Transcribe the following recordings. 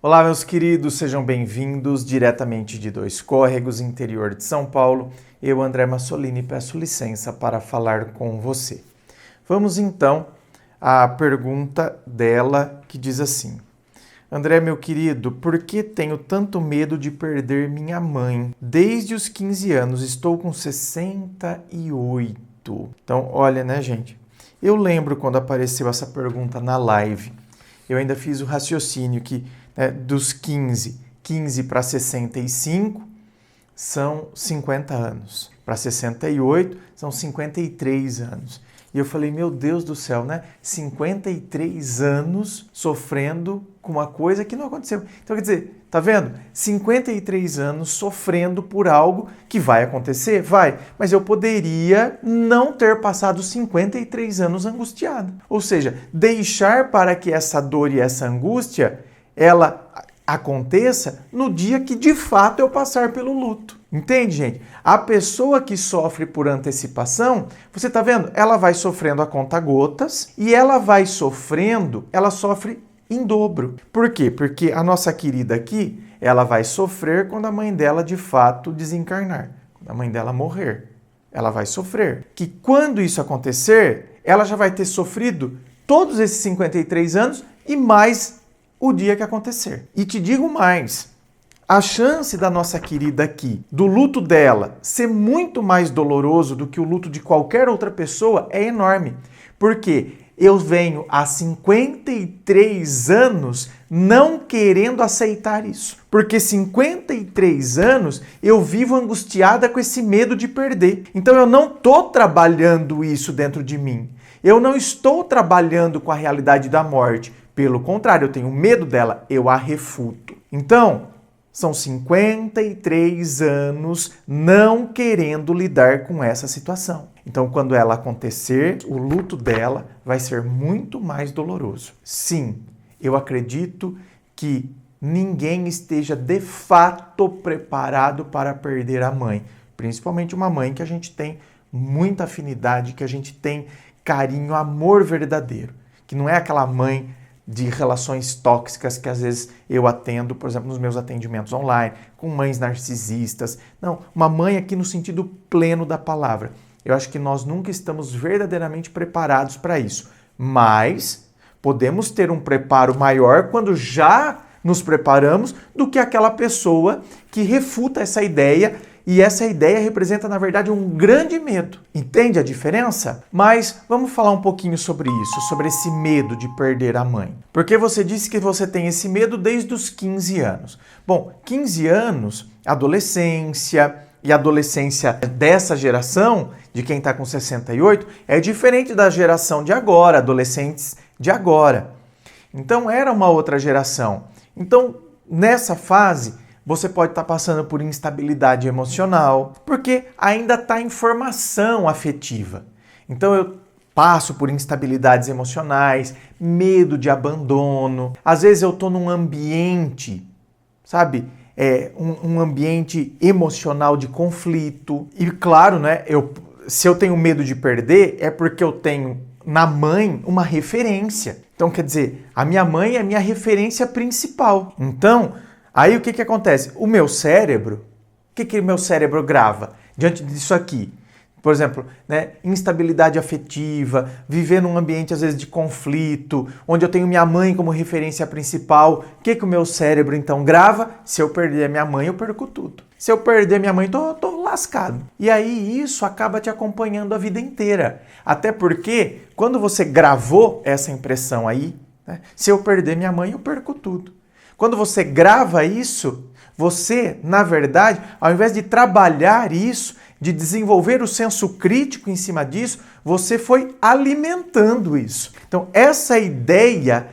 Olá, meus queridos, sejam bem-vindos diretamente de Dois Córregos, interior de São Paulo. Eu, André Massolini, peço licença para falar com você. Vamos então à pergunta dela que diz assim: André, meu querido, por que tenho tanto medo de perder minha mãe? Desde os 15 anos, estou com 68. Então, olha, né, gente? Eu lembro quando apareceu essa pergunta na live. Eu ainda fiz o raciocínio que dos 15 para 65 são 50 anos. Para 68 são 53 anos. E eu falei, meu Deus do céu, né? 53 anos sofrendo com uma coisa que não aconteceu. Então, quer dizer, tá vendo? 53 anos sofrendo por algo que vai acontecer? Vai. Mas eu poderia não ter passado 53 anos angustiado. Ou seja, deixar para que essa dor e essa angústia ela aconteça no dia que de fato eu passar pelo luto. Entende, gente? A pessoa que sofre por antecipação, você tá vendo? Ela vai sofrendo a conta-gotas e ela sofre em dobro. Por quê? Porque a nossa querida aqui, ela vai sofrer quando a mãe dela de fato desencarnar, quando a mãe dela morrer. Ela vai sofrer. Que quando isso acontecer, ela já vai ter sofrido todos esses 53 anos e mais o dia que acontecer. E te digo mais, a chance da nossa querida aqui, do luto dela, ser muito mais doloroso do que o luto de qualquer outra pessoa é enorme. Porque eu venho há 53 anos não querendo aceitar isso. Porque 53 anos eu vivo angustiada com esse medo de perder. Então eu não estou trabalhando isso dentro de mim. Eu não estou trabalhando com a realidade da morte. Pelo contrário, eu tenho medo dela, eu a refuto. Então, são 53 anos não querendo lidar com essa situação. Então, quando ela acontecer, o luto dela vai ser muito mais doloroso. Sim, eu acredito que ninguém esteja de fato preparado para perder a mãe. Principalmente uma mãe que a gente tem muita afinidade, que a gente tem carinho, amor verdadeiro. Que não é aquela mãe de relações tóxicas que às vezes eu atendo, por exemplo, nos meus atendimentos online, com mães narcisistas. Não, uma mãe aqui no sentido pleno da palavra. Eu acho que nós nunca estamos verdadeiramente preparados para isso, mas podemos ter um preparo maior quando já nos preparamos do que aquela pessoa que refuta essa ideia. E essa ideia representa, na verdade, um grande medo. Entende a diferença? Mas vamos falar um pouquinho sobre isso, sobre esse medo de perder a mãe. Porque você disse que você tem esse medo desde os 15 anos. Bom, 15 anos, adolescência, e a adolescência dessa geração, de quem está com 68, é diferente da geração de agora, adolescentes de agora. Então, era uma outra geração. Então, nessa fase, você pode estar passando por instabilidade emocional, porque ainda está em formação afetiva. Então eu passo por instabilidades emocionais, medo de abandono. Às vezes eu estou num ambiente, sabe? Um ambiente emocional de conflito. E claro, né? Se eu tenho medo de perder, é porque eu tenho na mãe uma referência. Então quer dizer, a minha mãe é a minha referência principal. Então, aí o que acontece? O meu cérebro, o que o meu cérebro grava diante disso aqui? Por exemplo, né, instabilidade afetiva, viver num ambiente às vezes de conflito, onde eu tenho minha mãe como referência principal. O que o meu cérebro então grava? Se eu perder a minha mãe, eu perco tudo. Se eu perder a minha mãe, tô lascado. E aí isso acaba te acompanhando a vida inteira. Até porque quando você gravou essa impressão aí, né, se eu perder minha mãe, eu perco tudo. Quando você grava isso, você, na verdade, ao invés de trabalhar isso, de desenvolver o senso crítico em cima disso, você foi alimentando isso. Então, essa ideia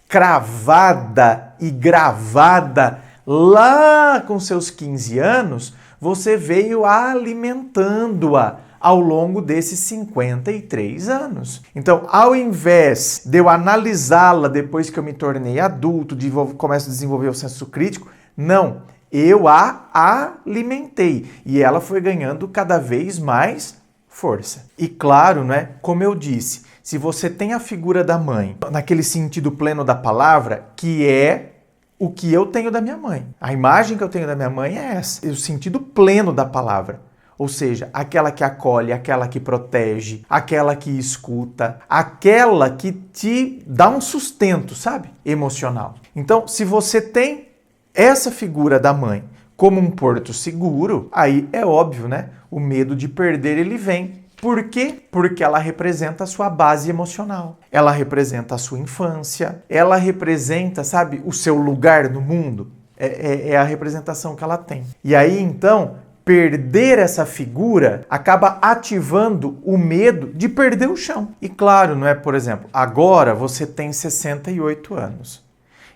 cravada e gravada lá com seus 15 anos, você veio alimentando-a ao longo desses 53 anos. Então, ao invés de eu analisá-la depois que eu me tornei adulto, começo a desenvolver o senso crítico, não, eu a alimentei e ela foi ganhando cada vez mais força. E claro, né, como eu disse, se você tem a figura da mãe, naquele sentido pleno da palavra, que é o que eu tenho da minha mãe. A imagem que eu tenho da minha mãe é essa, o sentido pleno da palavra. Ou seja, aquela que acolhe, aquela que protege, aquela que escuta, aquela que te dá um sustento, sabe? Emocional. Então, se você tem essa figura da mãe como um porto seguro, aí é óbvio, né? O medo de perder ele vem. Por quê? Porque ela representa a sua base emocional. Ela representa a sua infância. Ela representa, sabe, o seu lugar no mundo. É a representação que ela tem. E aí, então, perder essa figura acaba ativando o medo de perder o chão. E claro, não é, por exemplo, agora você tem 68 anos.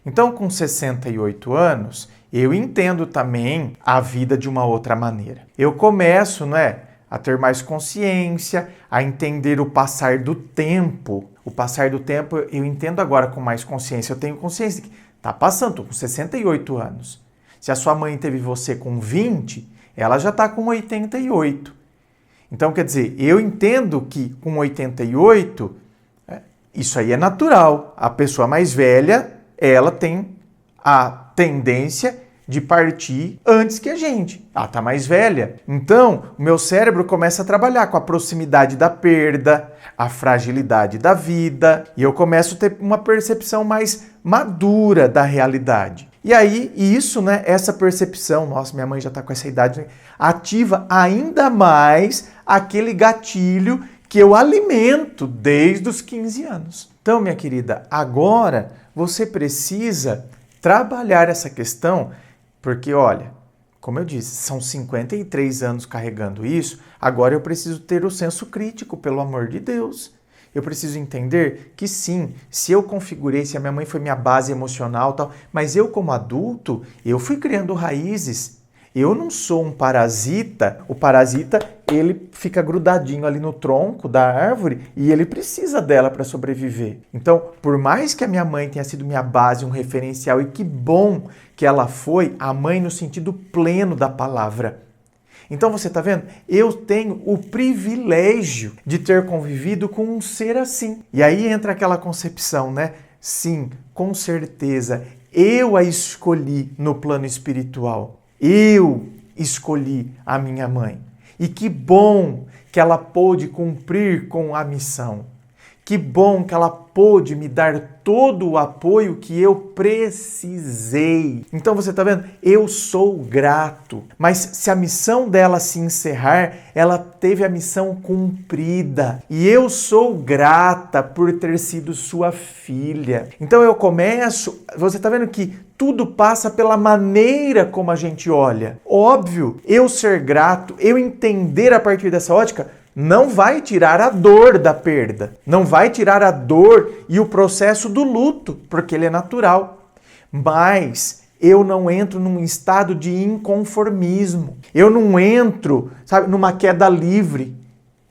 Então, com 68 anos, eu entendo também a vida de uma outra maneira. Eu começo, não é, a ter mais consciência, a entender o passar do tempo. O passar do tempo eu entendo agora com mais consciência. Eu tenho consciência de que está passando, estou com 68 anos. Se a sua mãe teve você com 20, ela já está com 88. Então, quer dizer, eu entendo que com 88, isso aí é natural. A pessoa mais velha, ela tem a tendência de partir antes que a gente. Ela está mais velha. Então, o meu cérebro começa a trabalhar com a proximidade da perda, a fragilidade da vida, e eu começo a ter uma percepção mais madura da realidade. E aí, isso, né, essa percepção, nossa, minha mãe já está com essa idade, né, ativa ainda mais aquele gatilho que eu alimento desde os 15 anos. Então, minha querida, agora você precisa trabalhar essa questão. Porque, olha, como eu disse, são 53 anos carregando isso, agora eu preciso ter o senso crítico, pelo amor de Deus. Eu preciso entender que sim, se eu configurei, se a minha mãe foi minha base emocional, tal, mas eu como adulto, eu fui criando raízes. Eu não sou um parasita. O parasita, ele fica grudadinho ali no tronco da árvore e ele precisa dela para sobreviver. Então, por mais que a minha mãe tenha sido minha base, um referencial, e que bom que ela foi a mãe no sentido pleno da palavra. Então, você está vendo? Eu tenho o privilégio de ter convivido com um ser assim. E aí entra aquela concepção, né? Sim, com certeza, eu a escolhi no plano espiritual. Eu escolhi a minha mãe. E que bom que ela pôde cumprir com a missão. Que bom que ela pôde me dar todo o apoio que eu precisei. Então você está vendo? Eu sou grato. Mas se a missão dela se encerrar, ela teve a missão cumprida. E eu sou grata por ter sido sua filha. Então eu começo... Você está vendo que tudo passa pela maneira como a gente olha. Óbvio, eu ser grato, eu entender a partir dessa ótica, não vai tirar a dor da perda, não vai tirar a dor e o processo do luto, porque ele é natural. Mas eu não entro num estado de inconformismo, eu não entro, sabe, numa queda livre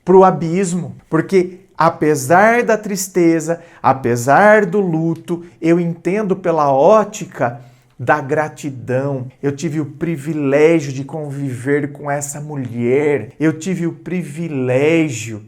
para o abismo, porque apesar da tristeza, apesar do luto, eu entendo pela ótica da gratidão. Eu tive o privilégio de conviver com essa mulher. Eu tive o privilégio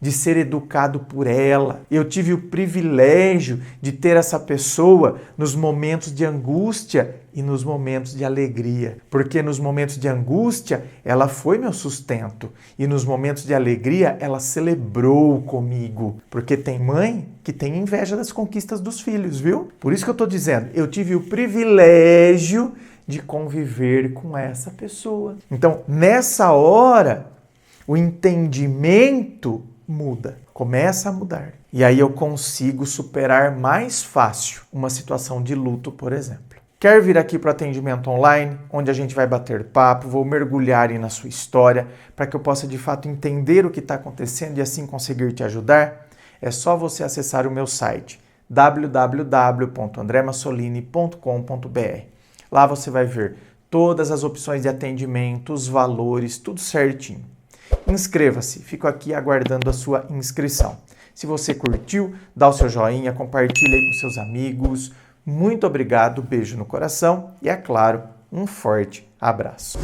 de ser educado por ela. Eu tive o privilégio de ter essa pessoa nos momentos de angústia e nos momentos de alegria. Porque nos momentos de angústia, ela foi meu sustento. E nos momentos de alegria, ela celebrou comigo. Porque tem mãe que tem inveja das conquistas dos filhos, viu? Por isso que eu estou dizendo, eu tive o privilégio de conviver com essa pessoa. Então, nessa hora, o entendimento muda, começa a mudar. E aí eu consigo superar mais fácil uma situação de luto, por exemplo. Quer vir aqui para o atendimento online, onde a gente vai bater papo, vou mergulhar aí na sua história, para que eu possa de fato entender o que está acontecendo e assim conseguir te ajudar? É só você acessar o meu site www.andremassolini.com.br. Lá você vai ver todas as opções de atendimento, os valores, tudo certinho. Inscreva-se, fico aqui aguardando a sua inscrição. Se você curtiu, dá o seu joinha, compartilhe aí com seus amigos. Muito obrigado, beijo no coração e, é claro, um forte abraço.